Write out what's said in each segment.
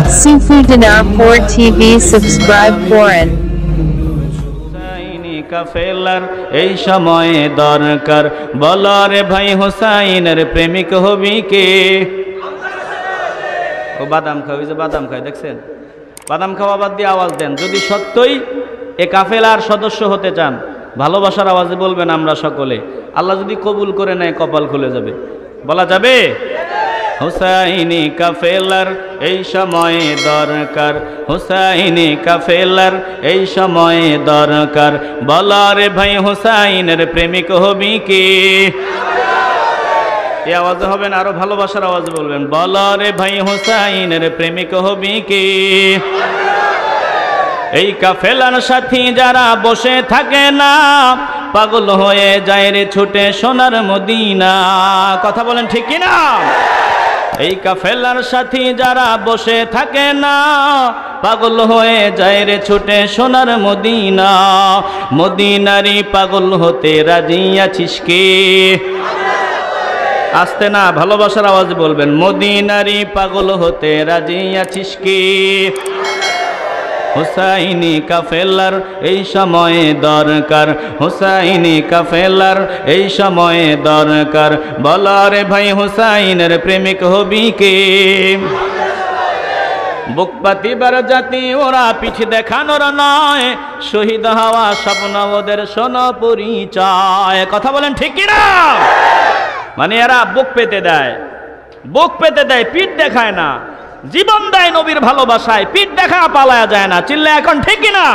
Sufu Dinar 4 TV subscribe করেন। কাফেলার এই সময়ে দরকার বলো রে ভাই হুসাইনের প্রেমিক হবি কে? ও বাদাম খাও, ওই যে বাদাম খায় দেখছেন, বাদাম খাওয়া বাদ দিয়ে আওয়াজ দেন যদি সত্যই এ কাফেলার সদস্য হতে চান। ভালোবাসার আওয়াজে বলবেন আমরা সকলে, আল্লাহ যদি কবুল করে নেয় কপাল খুলে যাবে। বলা যাবে? হুসাইনি কাফেলার এই সময়ে দরকার, হুসাইনি কাফেলার এই সময়ে দরকার বলো রে ভাই হুসাইনের প্রেমিক হবি কে? এই আওয়াজে হবেন, আরো ভালোবাসার আওয়াজে বলবেন বলো রে ভাই হুসাইনের প্রেমিক হবি কে? এই কাফেলার সাথী যারা বসে থাকে না পাগল হয়ে যায় রে ছুটে সোনার মদিনা। কথা বলেন ঠিক কিনা? এই কাফেলার সাথী যারা বসে থাকে না পাগল হয়ে যায় রে ছুটে সোনার মদিনা। মদিনারি পাগল হতে রাজি আছিস কে? আসতে না, ভালোবাসার আওয়াজ বলবেন মদিনারি পাগল হতে রাজি আছিস কে? হুসাইনি কাফেলার এই সময়ে দরকার, হুসাইনি কাফেলার এই সময়ে দরকার বলো রে ভাই হুসাইনের প্রেমিক হবি কে? বুক পাতিবার জাতি ওরা পিঠ দেখানোর নয়, শহীদ হওয়া স্বপ্ন ওদের শোনো পরিচয়। কথা বলেন ঠিক কিনা? মানে এরা বুক পেতে দেয়, বুক পেতে দেয়, পিঠ দেখায় না, জীবন দেয় নবীর ভালোবাসায়, পিঠ দেখা পালায়া যায় না। চিল্লা এখন ঠিক কিনা?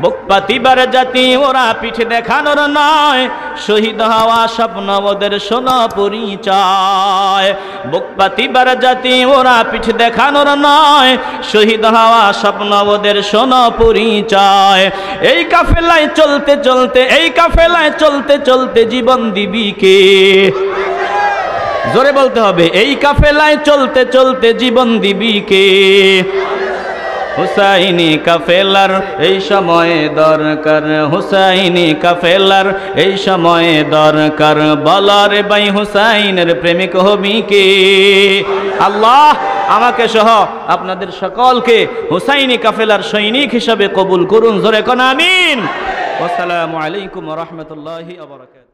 বুক পাতিবার জাতি ওরা পিঠ দেখানোর নয়, শহীদ হওয়া স্বপ্ন ওদের শোনো পরিচয়। বুক পাতিবার জাতি ওরা পিঠ দেখানোর নয়, শহীদ হওয়া স্বপ্ন ওদের শোনো পরিচয়। এই কাফেলায় চলতে চলতে, এই কাফেলায় চলতে চলতে জীবন দিবি কে? জোরে বলতে হবে, এই কাফেলায় চলতে চলতে জীবন দিবি কে? হুসাইনি কাফেলার এই সময়ে দরকার, হুসাইনি কাফেলার এই সময়ে দরকার বলো রে ভাই হুসাইনের প্রেমিক হবি কে? আল্লাহ আমাকে সহ আপনাদের সকলকে হুসাইনি কাফেলার সৈনিক হিসাবে কবুল করুন। জোরে কোন আমিন। আসসালামু আলাইকুম ওয়া রাহমাতুল্লাহি ওয়া বারাকাতুহু।